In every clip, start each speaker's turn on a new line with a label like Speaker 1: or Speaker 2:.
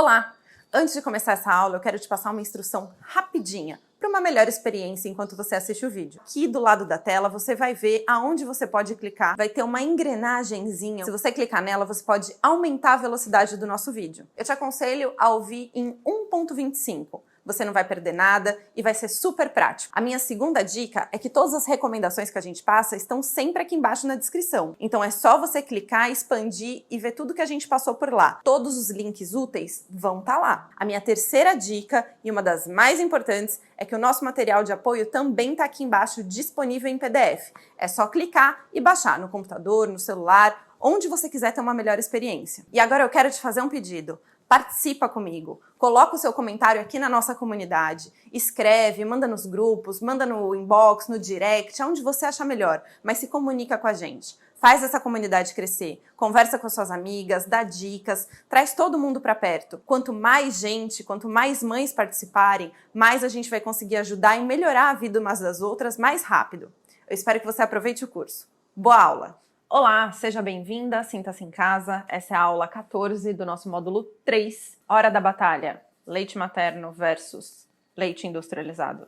Speaker 1: Olá! Antes de começar essa aula, eu quero te passar uma instrução rapidinha para uma melhor experiência enquanto você assiste o vídeo. Aqui do lado da tela você vai ver aonde você pode clicar. Vai ter uma engrenagemzinha. Se você clicar nela, você pode aumentar a velocidade do nosso vídeo. Eu te aconselho a ouvir em 1.25. Você não vai perder nada e vai ser super prático. A minha segunda dica é que todas as recomendações que a gente passa estão sempre aqui embaixo na descrição. Então é só você clicar, expandir e ver tudo que a gente passou por lá. Todos os links úteis vão estar lá. A minha terceira dica, e uma das mais importantes, é que o nosso material de apoio também está aqui embaixo disponível em PDF. É só clicar e baixar no computador, no celular, onde você quiser ter uma melhor experiência. E agora eu quero te fazer um pedido. Participa comigo, coloca o seu comentário aqui na nossa comunidade, escreve, manda nos grupos, manda no inbox, no direct, aonde você achar melhor, mas se comunica com a gente. Faz essa comunidade crescer, conversa com as suas amigas, dá dicas, traz todo mundo para perto. Quanto mais gente, quanto mais mães participarem, mais a gente vai conseguir ajudar e melhorar a vida umas das outras mais rápido. Eu espero que você aproveite o curso. Boa aula! Olá, seja bem-vinda, sinta-se em casa. Essa é a aula 14 do nosso módulo 3, Hora da Batalha, leite materno versus leite industrializado.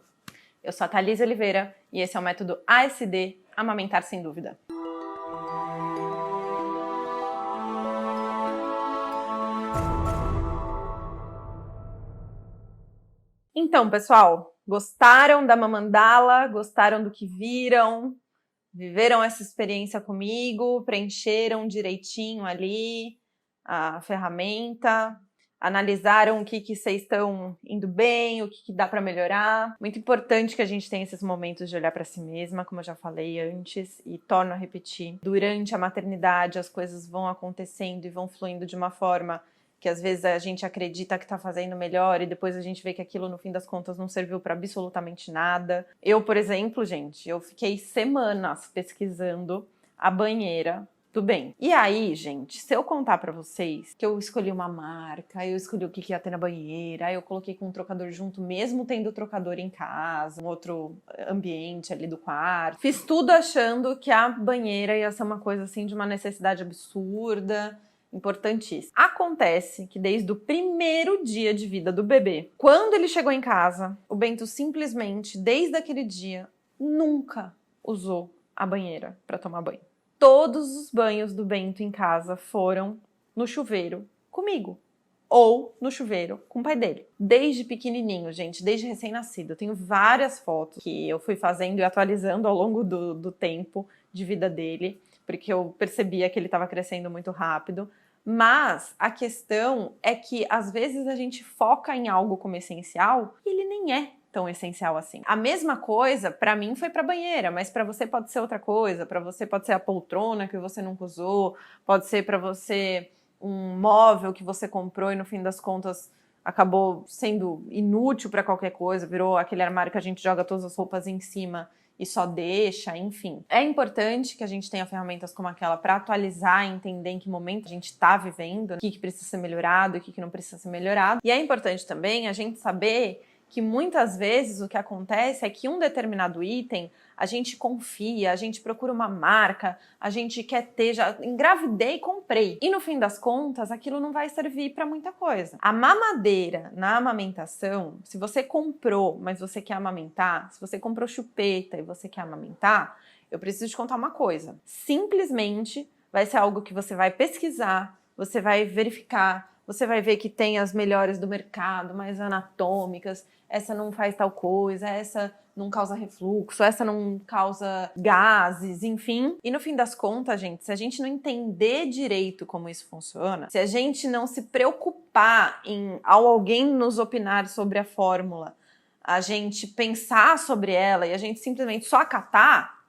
Speaker 1: Eu sou a Thalys Oliveira e esse é o método ASD, Amamentar Sem Dúvida. Então, pessoal, gostaram da mamandala? Gostaram do que viram? Viveram essa experiência comigo, preencheram direitinho ali a ferramenta, analisaram o que vocês estão indo bem, o que dá para melhorar. Muito importante que a gente tenha esses momentos de olhar para si mesma, como eu já falei antes, e torno a repetir. Durante a maternidade, as coisas vão acontecendo e vão fluindo de uma forma que às vezes a gente acredita que está fazendo melhor e depois a gente vê que aquilo, no fim das contas, não serviu para absolutamente nada. Eu, por exemplo, gente, eu fiquei semanas pesquisando a banheira do bem. E aí, gente, se eu contar para vocês que eu escolhi uma marca, eu escolhi o que ia ter na banheira, aí eu coloquei com um trocador junto, mesmo tendo trocador em casa, um outro ambiente ali do quarto. Fiz tudo achando que a banheira ia ser uma coisa assim de uma necessidade absurda, importantíssimo. Acontece que desde o primeiro dia de vida do bebê, quando ele chegou em casa, o Bento simplesmente, desde aquele dia, nunca usou a banheira para tomar banho. Todos os banhos do Bento em casa foram no chuveiro comigo ou no chuveiro com o pai dele. Desde pequenininho, gente, desde recém-nascido. Eu tenho várias fotos que eu fui fazendo e atualizando ao longo do tempo de vida dele, porque eu percebia que ele estava crescendo muito rápido. Mas a questão é que às vezes a gente foca em algo como essencial e ele nem é tão essencial assim. A mesma coisa para mim foi para banheira, mas para você pode ser outra coisa. Para você pode ser a poltrona que você nunca usou, pode ser para você um móvel que você comprou e no fim das contas acabou sendo inútil para qualquer coisa, virou aquele armário que a gente joga todas as roupas em cima e só deixa, enfim. É importante que a gente tenha ferramentas como aquela para atualizar e entender em que momento a gente está vivendo, o que precisa ser melhorado e o que não precisa ser melhorado. E é importante também a gente saber que muitas vezes o que acontece é que um determinado item a gente confia, a gente procura uma marca, a gente quer ter, já engravidei e comprei. E no fim das contas, aquilo não vai servir para muita coisa. A mamadeira na amamentação, se você comprou, mas você quer amamentar, se você comprou chupeta e você quer amamentar, eu preciso te contar uma coisa. Simplesmente vai ser algo que você vai pesquisar, você vai verificar, você vai ver que tem as melhores do mercado, mais anatômicas, essa não faz tal coisa, essa não causa refluxo, essa não causa gases, enfim. E no fim das contas, gente, se a gente não entender direito como isso funciona, se a gente não se preocupar em, ao alguém nos opinar sobre a fórmula, a gente pensar sobre ela e a gente simplesmente só acatar,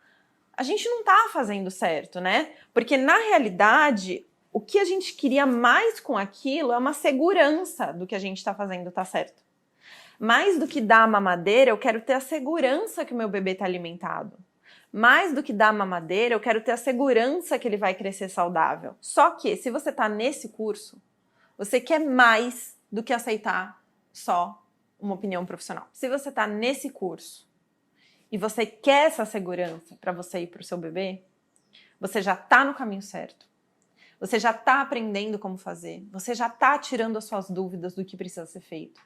Speaker 1: a gente não tá fazendo certo, né? Porque na realidade, o que a gente queria mais com aquilo é uma segurança do que a gente está fazendo tá certo. Mais do que dar a mamadeira, eu quero ter a segurança que o meu bebê está alimentado. Mais do que dar a mamadeira, eu quero ter a segurança que ele vai crescer saudável. Só que, se você está nesse curso, você quer mais do que aceitar só uma opinião profissional. Se você está nesse curso e você quer essa segurança para você e para o seu bebê, você já está no caminho certo. Você já está aprendendo como fazer. Você já está tirando as suas dúvidas do que precisa ser feito.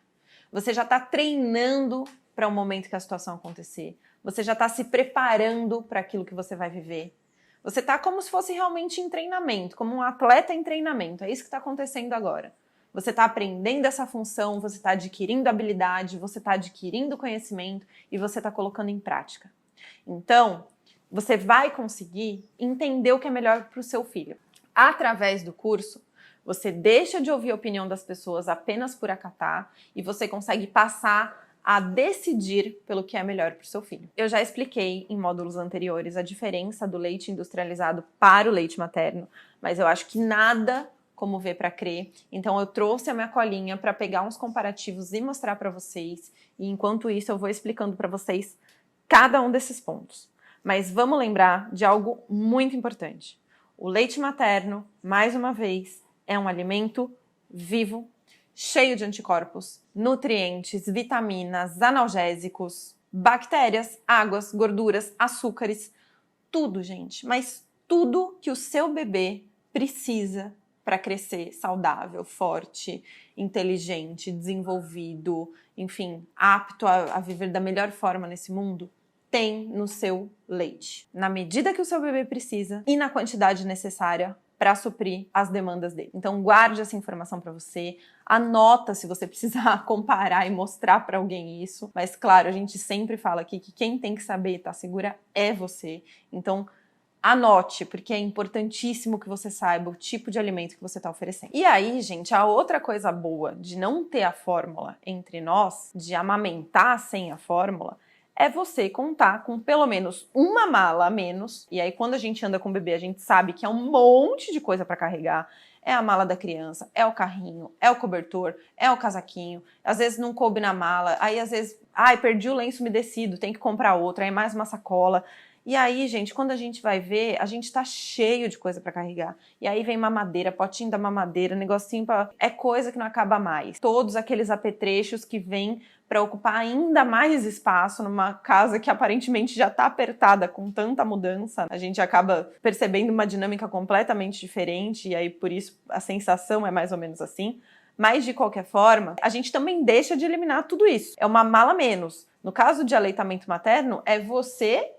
Speaker 1: Você já está treinando para o momento que a situação acontecer. Você já está se preparando para aquilo que você vai viver. Você está como se fosse realmente em treinamento, como um atleta em treinamento. É isso que está acontecendo agora. Você está aprendendo essa função, você está adquirindo habilidade, você está adquirindo conhecimento e você está colocando em prática. Então, você vai conseguir entender o que é melhor para o seu filho. Através do curso, você deixa de ouvir a opinião das pessoas apenas por acatar e você consegue passar a decidir pelo que é melhor para o seu filho. Eu já expliquei em módulos anteriores a diferença do leite industrializado para o leite materno, mas eu acho que nada como ver para crer. Então eu trouxe a minha colinha para pegar uns comparativos e mostrar para vocês. E enquanto isso eu vou explicando para vocês cada um desses pontos. Mas vamos lembrar de algo muito importante. O leite materno, mais uma vez, é um alimento vivo, cheio de anticorpos, nutrientes, vitaminas, analgésicos, bactérias, águas, gorduras, açúcares, tudo, gente. Mas tudo que o seu bebê precisa para crescer saudável, forte, inteligente, desenvolvido, enfim, apto a viver da melhor forma nesse mundo, tem no seu leite. Na medida que o seu bebê precisa e na quantidade necessária para suprir as demandas dele. Então guarde essa informação para você, anota se você precisar comparar e mostrar para alguém isso, mas claro, a gente sempre fala aqui que quem tem que saber e tá segura é você. Então anote, porque é importantíssimo que você saiba o tipo de alimento que você está oferecendo. E aí, gente, a outra coisa boa de não ter a fórmula entre nós, de amamentar sem a fórmula, é você contar com pelo menos uma mala a menos. E aí, quando a gente anda com o bebê, a gente sabe que é um monte de coisa para carregar. É a mala da criança, é o carrinho, é o cobertor, é o casaquinho. Às vezes não coube na mala, aí às vezes, perdi o lenço umedecido, tem que comprar outro, aí mais uma sacola. E aí, gente, quando a gente vai ver, a gente tá cheio de coisa para carregar. E aí vem mamadeira, potinho da mamadeira, negocinho pra... É coisa que não acaba mais. Todos aqueles apetrechos que vêm para ocupar ainda mais espaço numa casa que aparentemente já está apertada com tanta mudança. A gente acaba percebendo uma dinâmica completamente diferente e aí por isso a sensação é mais ou menos assim. Mas de qualquer forma, a gente também deixa de eliminar tudo isso. É uma mala menos. No caso de aleitamento materno, é você,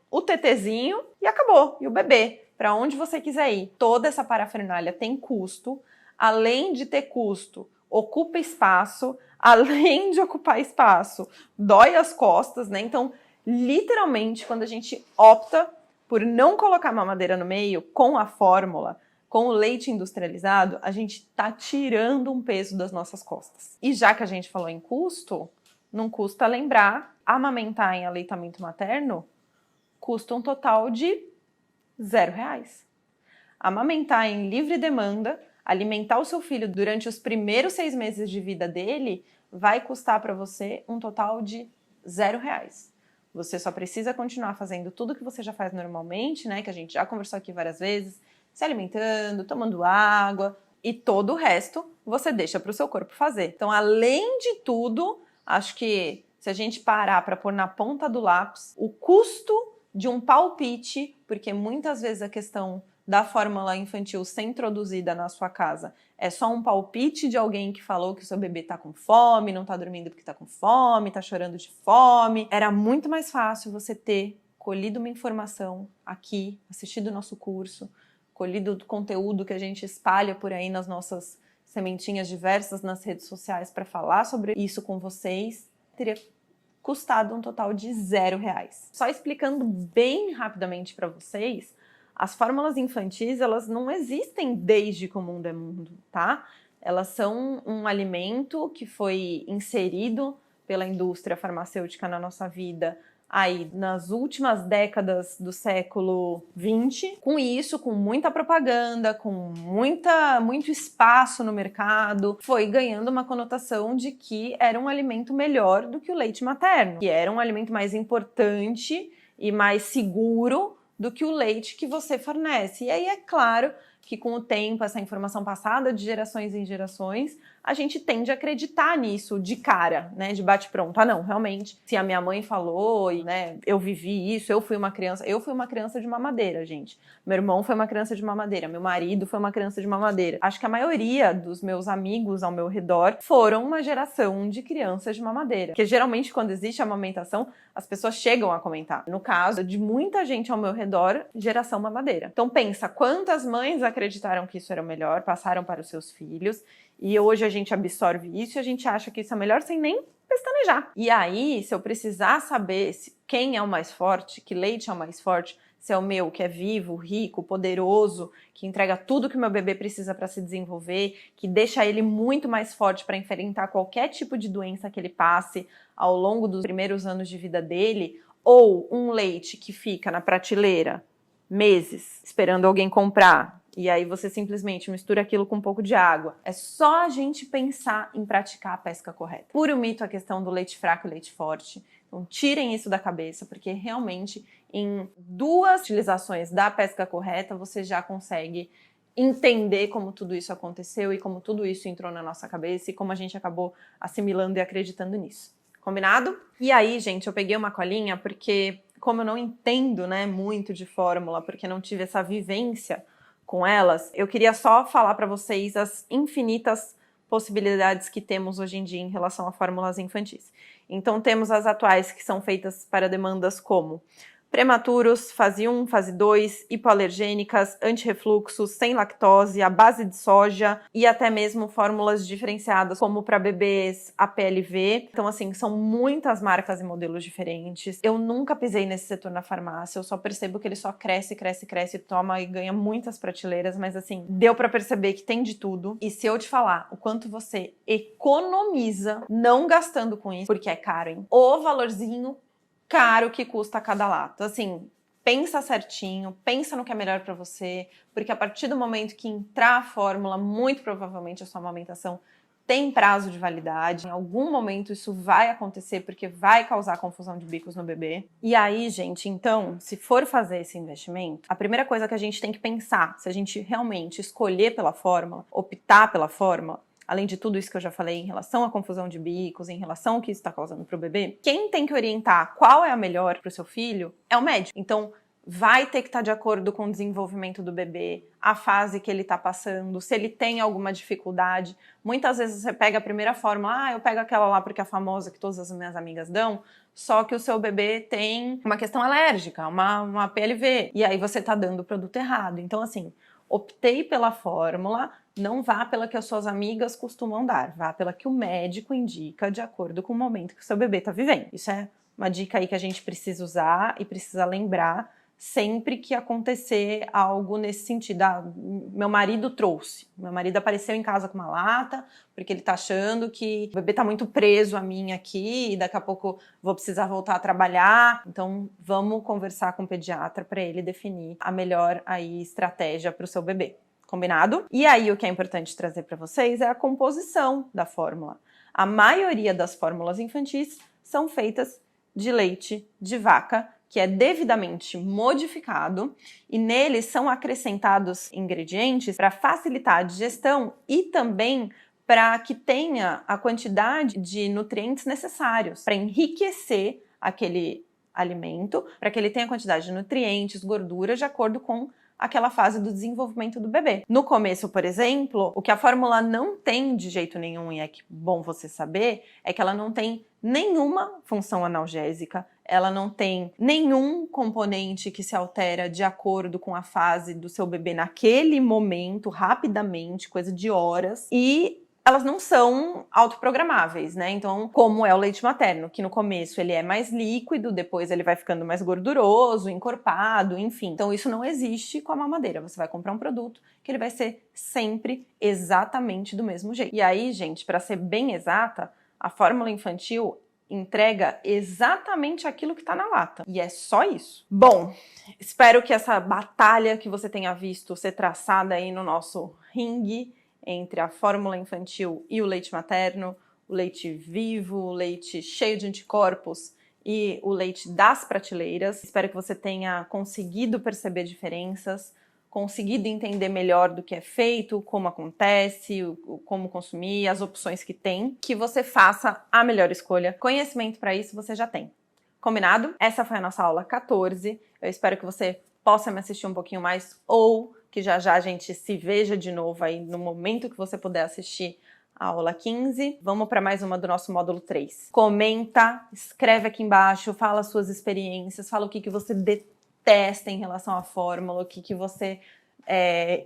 Speaker 1: o tetezinho e acabou. E o bebê, para onde você quiser ir. Toda essa parafernália tem custo. Além de ter custo, ocupa espaço. Além de ocupar espaço, dói as costas, né? Então, literalmente, quando a gente opta por não colocar mamadeira no meio, com a fórmula, com o leite industrializado, a gente tá tirando um peso das nossas costas. E já que a gente falou em custo, não custa lembrar, amamentar em aleitamento materno custa um total de R$0. Amamentar em livre demanda, alimentar o seu filho durante os primeiros 6 meses de vida dele vai custar para você um total de R$0. Você só precisa continuar fazendo tudo que você já faz normalmente, né? Que a gente já conversou aqui várias vezes, se alimentando, tomando água e todo o resto você deixa para o seu corpo fazer. Então, além de tudo, acho que se a gente parar para pôr na ponta do lápis, o custo de um palpite, porque muitas vezes a questão da fórmula infantil ser introduzida na sua casa é só um palpite de alguém que falou que o seu bebê tá com fome, não tá dormindo porque tá com fome, tá chorando de fome. Era muito mais fácil você ter colhido uma informação aqui, assistido o nosso curso, colhido o conteúdo que a gente espalha por aí nas nossas sementinhas diversas nas redes sociais para falar sobre isso com vocês. Teria custado um total de R$0. Só explicando bem rapidamente para vocês, as fórmulas infantis, elas não existem desde que o mundo é mundo, tá? Elas são um alimento que foi inserido pela indústria farmacêutica na nossa vida aí nas últimas décadas do século XX. Com isso, com muita propaganda, com muito espaço no mercado, foi ganhando uma conotação de que era um alimento melhor do que o leite materno, que era um alimento mais importante e mais seguro do que o leite que você fornece. E aí é claro que com o tempo, essa informação passada de gerações em gerações, a gente tende a acreditar nisso de cara, né, de bate-pronto. Ah, não, realmente, se a minha mãe falou, e, né, eu vivi isso, eu fui uma criança de mamadeira, gente. Meu irmão foi uma criança de mamadeira, meu marido foi uma criança de mamadeira. Acho que a maioria dos meus amigos ao meu redor foram uma geração de crianças de mamadeira. Porque geralmente quando existe amamentação, as pessoas chegam a comentar. No caso de muita gente ao meu redor, geração mamadeira. Então pensa, quantas mães acreditaram que isso era o melhor, passaram para os seus filhos, e hoje a gente absorve isso e a gente acha que isso é melhor sem nem pestanejar. E aí, se eu precisar saber quem é o mais forte, que leite é o mais forte, se é o meu, que é vivo, rico, poderoso, que entrega tudo que o meu bebê precisa para se desenvolver, que deixa ele muito mais forte para enfrentar qualquer tipo de doença que ele passe ao longo dos primeiros anos de vida dele, ou um leite que fica na prateleira meses esperando alguém comprar, e aí você simplesmente mistura aquilo com um pouco de água. É só a gente pensar em praticar a pesca correta. Puro mito a questão do leite fraco e leite forte. Então tirem isso da cabeça, porque realmente em 2 utilizações da pesca correta você já consegue entender como tudo isso aconteceu e como tudo isso entrou na nossa cabeça e como a gente acabou assimilando e acreditando nisso. Combinado? E aí, gente, eu peguei uma colinha porque, como eu não entendo, né, muito de fórmula, porque não tive essa vivência com elas, eu queria só falar para vocês as infinitas possibilidades que temos hoje em dia em relação a fórmulas infantis. Então temos as atuais que são feitas para demandas como prematuros, fase 1, fase 2, hipoalergênicas, antirrefluxos, sem lactose, à base de soja e até mesmo fórmulas diferenciadas como para bebês, a PLV. Então assim, são muitas marcas e modelos diferentes. Eu nunca pisei nesse setor na farmácia, eu só percebo que ele só cresce, cresce, cresce, toma e ganha muitas prateleiras, mas assim, deu para perceber que tem de tudo. E se eu te falar o quanto você economiza não gastando com isso, porque é caro, hein? O valorzinho caro que custa cada lata. Assim, pensa certinho, pensa no que é melhor para você, porque a partir do momento que entrar a fórmula, muito provavelmente a sua amamentação tem prazo de validade. Em algum momento isso vai acontecer porque vai causar confusão de bicos no bebê. E aí, gente, então, se for fazer esse investimento, a primeira coisa que a gente tem que pensar, se a gente realmente escolher pela fórmula, optar pela fórmula, além de tudo isso que eu já falei em relação à confusão de bicos, em relação ao que isso está causando para o bebê, quem tem que orientar qual é a melhor para o seu filho é o médico. Então, vai ter que estar de acordo com o desenvolvimento do bebê, a fase que ele está passando, se ele tem alguma dificuldade. Muitas vezes você pega a primeira fórmula, eu pego aquela lá porque é famosa que todas as minhas amigas dão, só que o seu bebê tem uma questão alérgica, uma PLV, e aí você está dando o produto errado. Então, assim, optei pela fórmula, não vá pela que as suas amigas costumam dar, vá pela que o médico indica de acordo com o momento que o seu bebê está vivendo. Isso é uma dica aí que a gente precisa usar e precisa lembrar sempre que acontecer algo nesse sentido. Meu marido trouxe, meu marido apareceu em casa com uma lata, porque ele tá achando que o bebê tá muito preso a mim aqui e daqui a pouco vou precisar voltar a trabalhar. Então vamos conversar com o pediatra para ele definir a melhor aí estratégia para o seu bebê. Combinado? E aí o que é importante trazer para vocês é a composição da fórmula. A maioria das fórmulas infantis são feitas de leite de vaca, que é devidamente modificado, e neles são acrescentados ingredientes para facilitar a digestão e também para que tenha a quantidade de nutrientes necessários para enriquecer aquele alimento, para que ele tenha a quantidade de nutrientes, gorduras, de acordo com aquela fase do desenvolvimento do bebê. No começo, por exemplo, o que a fórmula não tem de jeito nenhum, e é que bom você saber, é que ela não tem nenhuma função analgésica, ela não tem nenhum componente que se altera de acordo com a fase do seu bebê naquele momento, rapidamente, coisa de horas, e elas não são autoprogramáveis, né? Então, como é o leite materno, que no começo ele é mais líquido, depois ele vai ficando mais gorduroso, encorpado, enfim. Então, isso não existe com a mamadeira. Você vai comprar um produto que ele vai ser sempre exatamente do mesmo jeito. E aí, gente, para ser bem exata, a fórmula infantil entrega exatamente aquilo que está na lata. E é só isso. Bom, espero que essa batalha que você tenha visto ser traçada aí no nosso ringue entre a fórmula infantil e o leite materno, o leite vivo, o leite cheio de anticorpos e o leite das prateleiras. Espero que você tenha conseguido perceber diferenças. conseguido entender melhor do que é feito, como acontece, como consumir, as opções que tem, que você faça a melhor escolha. Conhecimento para isso você já tem. Combinado? Essa foi a nossa aula 14. Eu espero que você possa me assistir um pouquinho mais ou que já já a gente se veja de novo aí no momento que você puder assistir a aula 15. Vamos para mais uma do nosso módulo 3. Comenta, escreve aqui embaixo, fala suas experiências, fala o que você detesta em relação à fórmula, o que você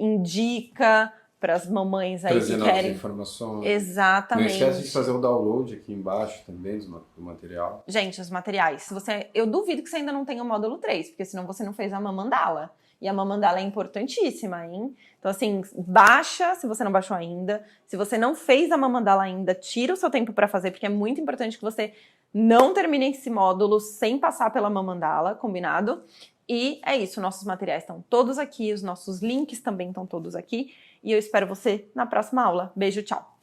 Speaker 1: indica para as mamães aí
Speaker 2: trazer
Speaker 1: que
Speaker 2: novas
Speaker 1: querem.
Speaker 2: Informações.
Speaker 1: Exatamente.
Speaker 2: Não esquece de fazer o download aqui embaixo também do material.
Speaker 1: Gente, os materiais. Eu duvido que você ainda não tenha o módulo 3, porque senão você não fez a mamandala. E a mamandala é importantíssima, hein? Então, assim, baixa se você não baixou ainda. Se você não fez a mamandala ainda, tira o seu tempo para fazer, porque é muito importante que você não termine esse módulo sem passar pela mamandala, combinado? E é isso, nossos materiais estão todos aqui, os nossos links também estão todos aqui. E eu espero você na próxima aula. Beijo, tchau!